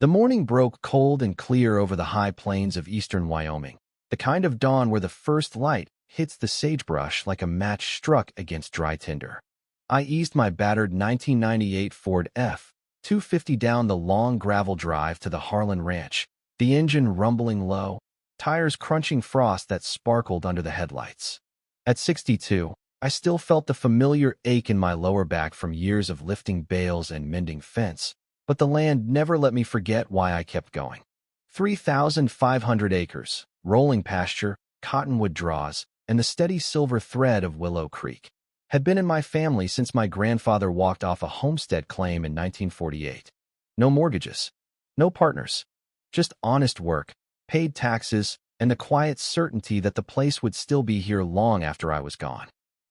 The morning broke cold and clear over the high plains of eastern Wyoming, the kind of dawn where the first light hits the sagebrush like a match struck against dry tinder. I eased my battered 1998 Ford F-250 down the long gravel drive to the Harlan Ranch, the engine rumbling low, tires crunching frost that sparkled under the headlights. At 62, I still felt the familiar ache in my lower back from years of lifting bales and mending fence, but the land never let me forget why I kept going. 3,500 acres, rolling pasture, cottonwood draws, and the steady silver thread of Willow Creek had been in my family since my grandfather walked off a homestead claim in 1948. No mortgages, no partners, just honest work, paid taxes, and the quiet certainty that the place would still be here long after I was gone.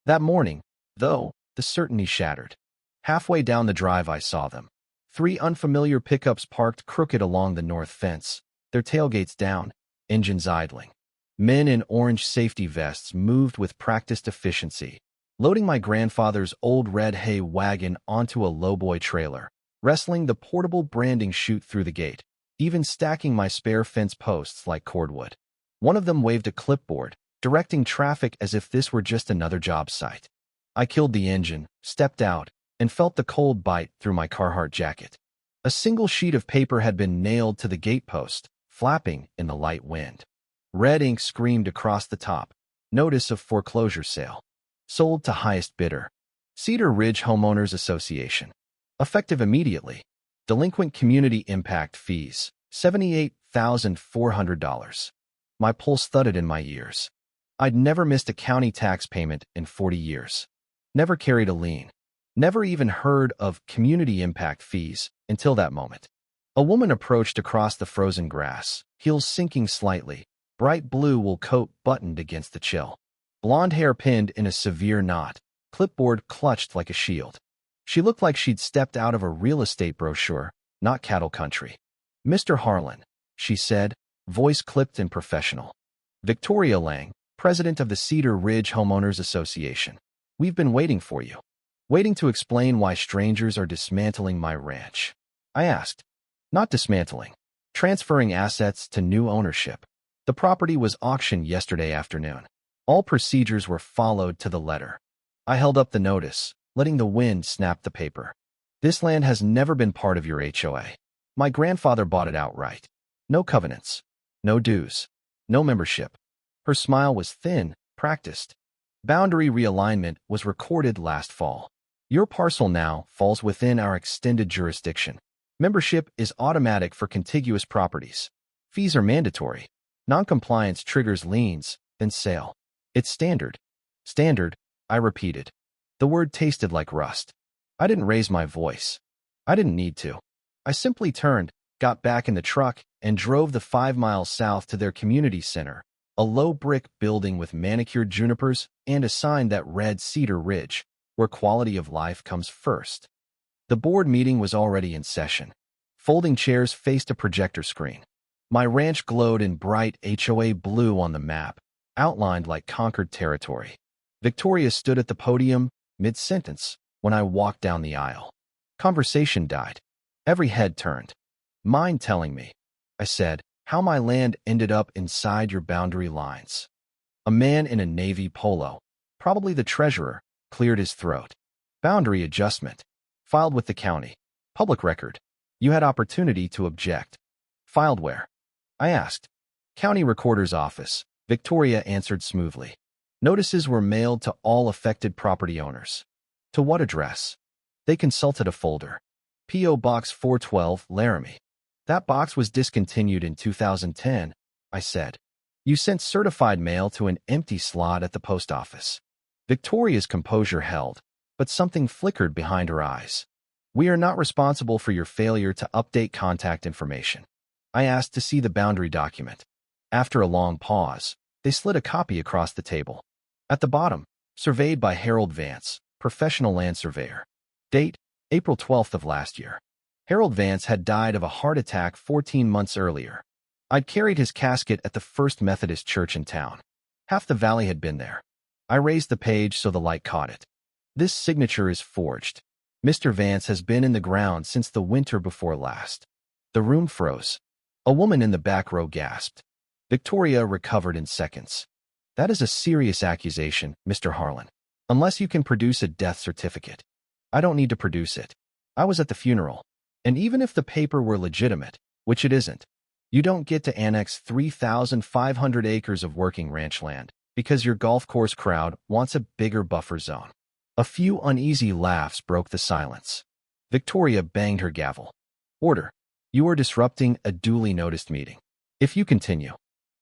That morning, though, the certainty shattered. Halfway down the drive I saw them. 3 unfamiliar pickups parked crooked along the north fence, their tailgates down, engines idling. Men in orange safety vests moved with practiced efficiency, loading my grandfather's old red hay wagon onto a lowboy trailer, wrestling the portable branding chute through the gate, even stacking my spare fence posts like cordwood. One of them waved a clipboard, directing traffic as if this were just another job site. I killed the engine, stepped out, and felt the cold bite through my Carhartt jacket. A single sheet of paper had been nailed to the gatepost, flapping in the light wind. Red ink screamed across the top. Notice of foreclosure sale. Sold to highest bidder. Cedar Ridge Homeowners Association. Effective immediately. Delinquent community impact fees, $78,400. My pulse thudded in my ears. I'd never missed a county tax payment in 40 years. Never carried a lien. Never even heard of community impact fees until that moment. A woman approached across the frozen grass, heels sinking slightly, bright blue wool coat buttoned against the chill. Blonde hair pinned in a severe knot, clipboard clutched like a shield. She looked like she'd stepped out of a real estate brochure, not cattle country. "Mr. Harlan," she said, voice clipped and professional. "Victoria Lang, president of the Cedar Ridge Homeowners Association. We've been waiting for you. Waiting to explain why strangers are dismantling my ranch." I asked. "Not dismantling. Transferring assets to new ownership. The property was auctioned yesterday afternoon. All procedures were followed to the letter." I held up the notice, letting the wind snap the paper. "This land has never been part of your HOA. My grandfather bought it outright. No covenants. No dues. No membership." Her smile was thin, practiced. "Boundary realignment was recorded last fall. Your parcel now falls within our extended jurisdiction. Membership is automatic for contiguous properties. Fees are mandatory. Noncompliance triggers liens, then sale. It's standard." "Standard," I repeated. The word tasted like rust. I didn't raise my voice. I didn't need to. I simply turned, got back in the truck, and drove the 5 miles south to their community center, a low brick building with manicured junipers and a sign that read Cedar Ridge, where quality of life comes first. The board meeting was already in session. Folding chairs faced a projector screen. My ranch glowed in bright HOA blue on the map, outlined like conquered territory. Victoria stood at the podium, mid-sentence, when I walked down the aisle. Conversation died. Every head turned. "Mind telling me," I said, "how my land ended up inside your boundary lines?" A man in a navy polo, probably the treasurer, cleared his throat. "Boundary adjustment. Filed with the county. Public record. You had opportunity to object." "Filed where?" I asked. "County Recorder's Office," Victoria answered smoothly. "Notices were mailed to all affected property owners." "To what address?" They consulted a folder. "P.O. Box 412, Laramie." "That box was discontinued in 2010, I said. "You sent certified mail to an empty slot at the post office." Victoria's composure held, but something flickered behind her eyes. "We are not responsible for your failure to update contact information." I asked to see the boundary document. After a long pause, they slid a copy across the table. At the bottom, surveyed by Harold Vance, professional land surveyor. Date, April 12th of last year. Harold Vance had died of a heart attack 14 months earlier. I'd carried his casket at the First Methodist Church in town. Half the valley had been there. I raised the page so the light caught it. "This signature is forged. Mr. Vance has been in the ground since the winter before last." The room froze. A woman in the back row gasped. Victoria recovered in seconds. That is a serious accusation, Mr. Harlan. Unless you can produce a death certificate. I don't need to produce it. I was at the funeral. And even if the paper were legitimate, which it isn't, you don't get to annex 3,500 acres of working ranch land because your golf course crowd wants a bigger buffer zone. A few uneasy laughs broke the silence. Victoria banged her gavel. Order. You are disrupting a duly noticed meeting. If you continue.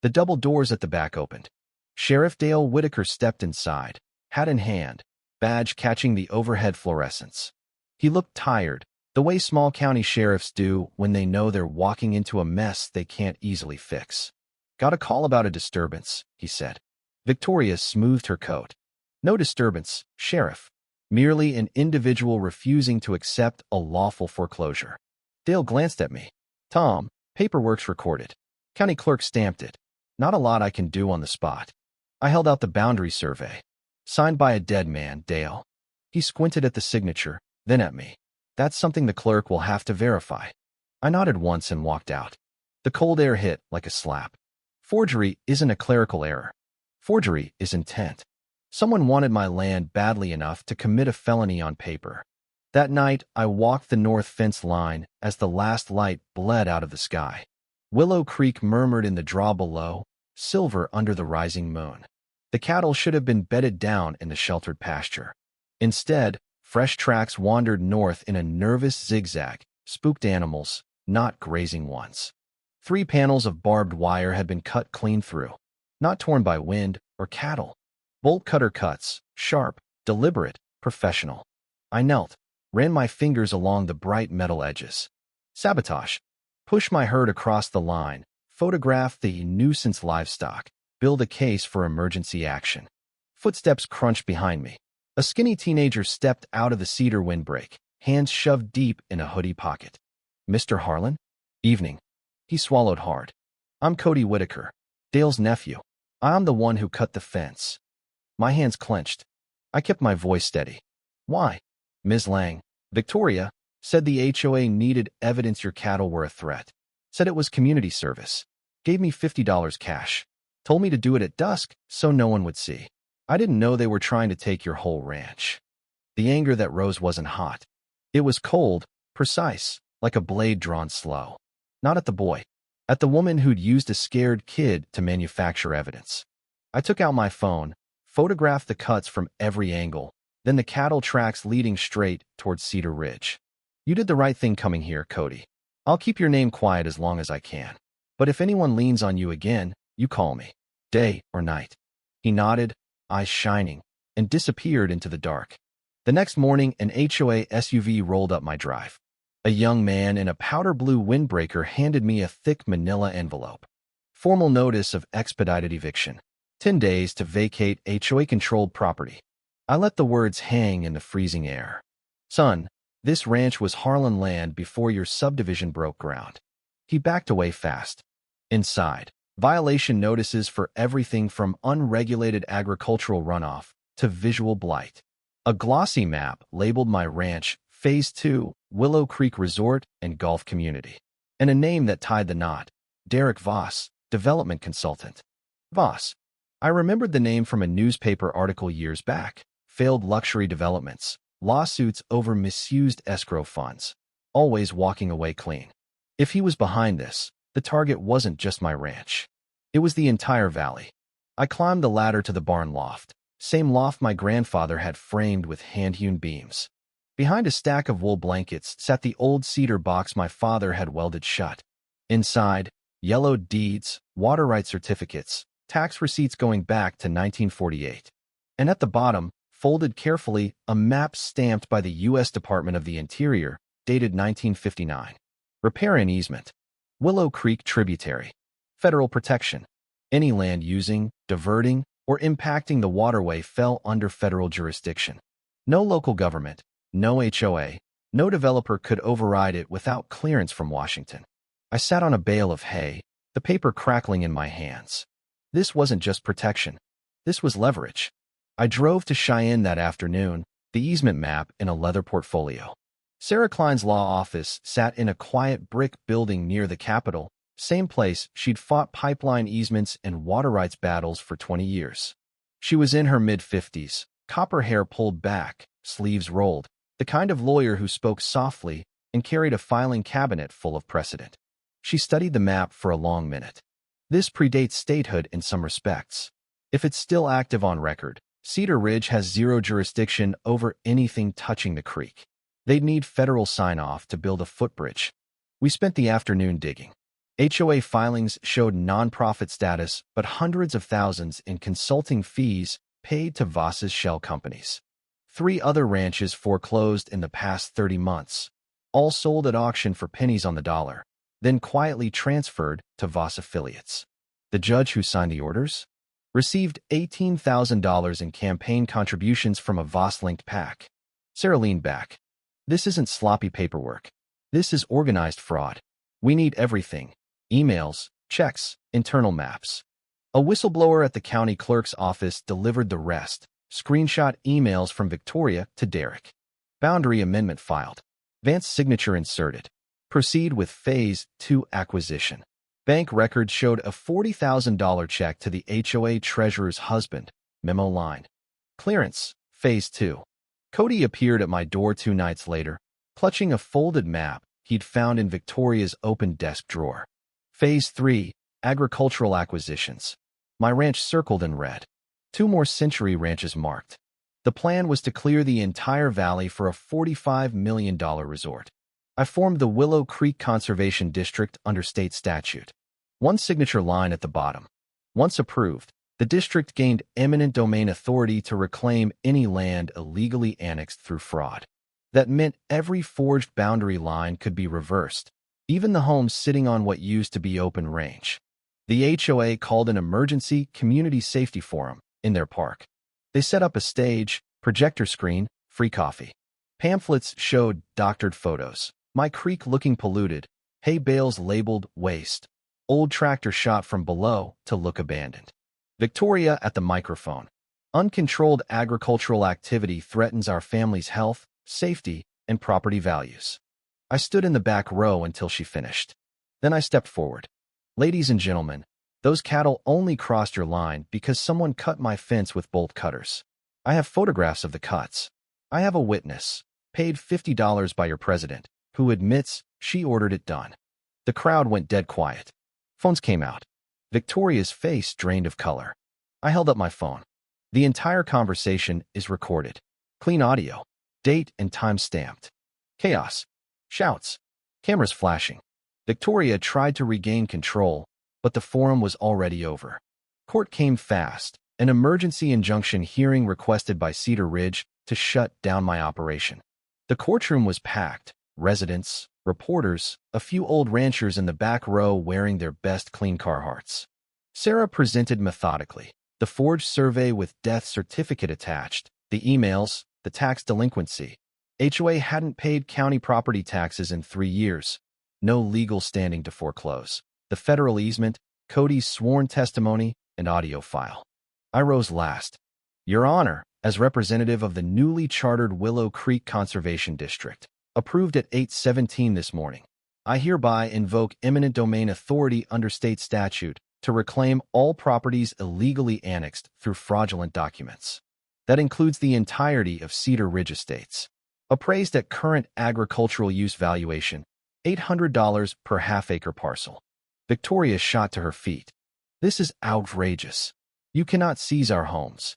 The double doors at the back opened. Sheriff Dale Whitaker stepped inside, hat in hand, badge catching the overhead fluorescence. He looked tired, the way small county sheriffs do when they know they're walking into a mess they can't easily fix. Got a call about a disturbance, he said. Victoria smoothed her coat. No disturbance, Sheriff. Merely an individual refusing to accept a lawful foreclosure. Dale glanced at me. Tom, paperwork's recorded. County clerk stamped it. Not a lot I can do on the spot. I held out the boundary survey. Signed by a dead man, Dale. He squinted at the signature, then at me. That's something the clerk will have to verify. I nodded once and walked out. The cold air hit like a slap. Forgery isn't a clerical error. Forgery is intent. Someone wanted my land badly enough to commit a felony on paper. That night, I walked the north fence line as the last light bled out of the sky. Willow Creek murmured in the draw below, silver under the rising moon. The cattle should have been bedded down in the sheltered pasture. Instead, fresh tracks wandered north in a nervous zigzag, spooked animals, not grazing ones. 3 panels of barbed wire had been cut clean through, not torn by wind or cattle. Bolt cutter cuts, sharp, deliberate, professional. I knelt, ran my fingers along the bright metal edges. Sabotage. Push my herd across the line, photograph the nuisance livestock, build a case for emergency action. Footsteps crunched behind me. A skinny teenager stepped out of the cedar windbreak, hands shoved deep in a hoodie pocket. Mr. Harlan? Evening. He swallowed hard. I'm Cody Whitaker, Dale's nephew. I'm the one who cut the fence. My hands clenched. I kept my voice steady. Why? Ms. Lang, Victoria, said the HOA needed evidence your cattle were a threat. Said it was community service. Gave me $50 cash. Told me to do it at dusk so no one would see. I didn't know they were trying to take your whole ranch. The anger that rose wasn't hot. It was cold, precise, like a blade drawn slow. Not at the boy. At the woman who'd used a scared kid to manufacture evidence. I took out my phone, photographed the cuts from every angle, then the cattle tracks leading straight towards Cedar Ridge. You did the right thing coming here, Cody. I'll keep your name quiet as long as I can. But if anyone leans on you again, you call me. Day or night. He nodded, eyes shining, and disappeared into the dark. The next morning, an HOA SUV rolled up my drive. A young man in a powder blue windbreaker handed me a thick manila envelope. Formal notice of expedited eviction. 10 days to vacate HOA-controlled property. I let the words hang in the freezing air. Son, this ranch was Harlan land before your subdivision broke ground. He backed away fast. Inside, violation notices for everything from unregulated agricultural runoff to visual blight. A glossy map labeled my ranch Phase 2, Willow Creek Resort and Golf Community. And a name that tied the knot. Derek Voss, development consultant. Voss. I remembered the name from a newspaper article years back. Failed luxury developments. Lawsuits over misused escrow funds. Always walking away clean. If he was behind this, the target wasn't just my ranch. It was the entire valley. I climbed the ladder to the barn loft. Same loft my grandfather had framed with hand-hewn beams. Behind a stack of wool blankets sat the old cedar box my father had welded shut. Inside, yellowed deeds, water rights certificates, tax receipts going back to 1948. And at the bottom, folded carefully, a map stamped by the U.S. Department of the Interior, dated 1959. Repair and easement. Willow Creek tributary. Federal protection. Any land using, diverting, or impacting the waterway fell under federal jurisdiction. No local government, no HOA, no developer could override it without clearance from Washington. I sat on a bale of hay, the paper crackling in my hands. This wasn't just protection. This was leverage. I drove to Cheyenne that afternoon, the easement map in a leather portfolio. Sarah Klein's law office sat in a quiet brick building near the Capitol, same place she'd fought pipeline easements and water rights battles for 20 years. She was in her mid-50s, copper hair pulled back, sleeves rolled, the kind of lawyer who spoke softly and carried a filing cabinet full of precedent. She studied the map for a long minute. This predates statehood in some respects. If it's still active on record, Cedar Ridge has zero jurisdiction over anything touching the creek. They'd need federal sign-off to build a footbridge. We spent the afternoon digging. HOA filings showed nonprofit status, but hundreds of thousands in consulting fees paid to Voss's shell companies. 3 other ranches foreclosed in the past 30 months, all sold at auction for pennies on the dollar, then quietly transferred to Voss affiliates. The judge who signed the orders received $18,000 in campaign contributions from a Voss-linked PAC. Sarah leaned back. This isn't sloppy paperwork. This is organized fraud. We need everything. Emails, checks, internal maps. A whistleblower at the county clerk's office delivered the rest. Screenshot emails from Victoria to Derek. Boundary amendment filed. Vance's signature inserted. Proceed with Phase 2 acquisition. Bank records showed a $40,000 check to the HOA treasurer's husband. Memo line. Clearance. Phase 2. Cody appeared at my door 2 nights later, clutching a folded map he'd found in Victoria's open desk drawer. Phase 3. Agricultural acquisitions. My ranch circled in red. 2 more Century ranches marked. The plan was to clear the entire valley for a $45 million resort. I formed the Willow Creek Conservation District under state statute. 1 signature line at the bottom. Once approved, the district gained eminent domain authority to reclaim any land illegally annexed through fraud. That meant every forged boundary line could be reversed, even the homes sitting on what used to be open range. The HOA called an emergency community safety forum in their park. They set up a stage, projector screen, free coffee. Pamphlets showed doctored photos. My creek looking polluted, hay bales labeled waste, old tractor shot from below to look abandoned. Victoria at the microphone. Uncontrolled agricultural activity threatens our family's health, safety, and property values. I stood in the back row until she finished. Then I stepped forward. Ladies and gentlemen, those cattle only crossed your line because someone cut my fence with bolt cutters. I have photographs of the cuts. I have a witness, paid $50 by your president, who admits she ordered it done. The crowd went dead quiet. Phones came out. Victoria's face drained of color. I held up my phone. The entire conversation is recorded. Clean audio. Date and time stamped. Chaos. Shouts. Cameras flashing. Victoria tried to regain control, but the forum was already over. Court came fast. An emergency injunction hearing requested by Cedar Ridge to shut down my operation. The courtroom was packed. Residents, reporters, a few old ranchers in the back row wearing their best clean Carhartts. Sarah presented methodically. The forged survey with death certificate attached, the emails, the tax delinquency. HOA hadn't paid county property taxes in 3 years. No legal standing to foreclose. The federal easement, Cody's sworn testimony, and audio file. I rose last. Your Honor, as representative of the newly chartered Willow Creek Conservation District, approved at 8:17 this morning, I hereby invoke eminent domain authority under state statute to reclaim all properties illegally annexed through fraudulent documents. That includes the entirety of Cedar Ridge Estates. Appraised at current agricultural use valuation, $800 per half-acre parcel. Victoria shot to her feet. This is outrageous. You cannot seize our homes.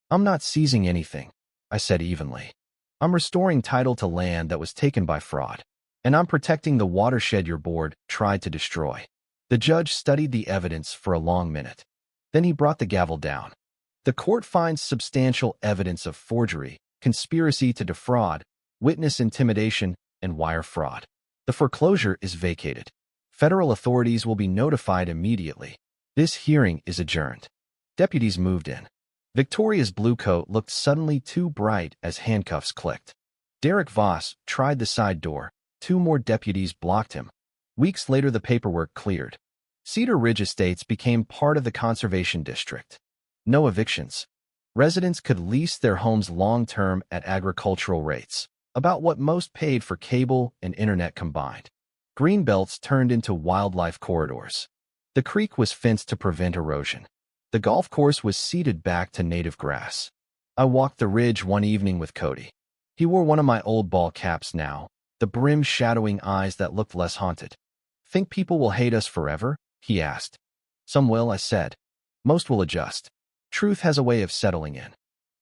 I'm not seizing anything, I said evenly. I'm restoring title to land that was taken by fraud, and I'm protecting the watershed your board tried to destroy. The judge studied the evidence for a long minute. Then he brought the gavel down. The court finds substantial evidence of forgery, conspiracy to defraud, witness intimidation, and wire fraud. The foreclosure is vacated. Federal authorities will be notified immediately. This hearing is adjourned. Deputies moved in. Victoria's blue coat looked suddenly too bright as handcuffs clicked. Derek Voss tried the side door. 2 more deputies blocked him. Weeks later, the paperwork cleared. Cedar Ridge Estates became part of the Conservation District. No evictions. Residents could lease their homes long-term at agricultural rates. about what most paid for cable and internet combined. Green belts turned into wildlife corridors. The creek was fenced to prevent erosion. The golf course was seeded back to native grass. I walked the ridge one evening with Cody. He wore one of my old ball caps now, the brim shadowing eyes that looked less haunted. "Think people will hate us forever?" he asked. "Some will," I said. "Most will adjust. Truth has a way of settling in."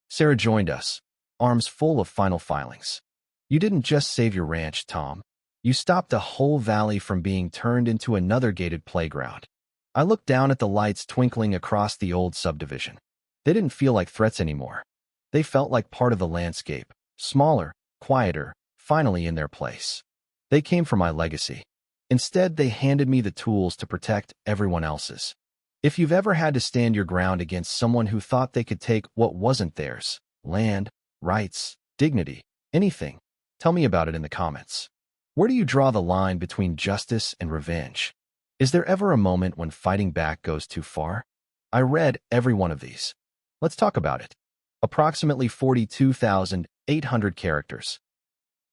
Sarah joined us, arms full of final filings. "You didn't just save your ranch, Tom. You stopped a whole valley from being turned into another gated playground." I looked down at the lights twinkling across the old subdivision. They didn't feel like threats anymore. They felt like part of the landscape, smaller, quieter, finally in their place. They came from my legacy. Instead, they handed me the tools to protect everyone else's. If you've ever had to stand your ground against someone who thought they could take what wasn't theirs, land, rights, dignity, anything, tell me about it in the comments. Where do you draw the line between justice and revenge? Is there ever a moment when fighting back goes too far? I read every one of these. Let's talk about it. Approximately 42,800 characters.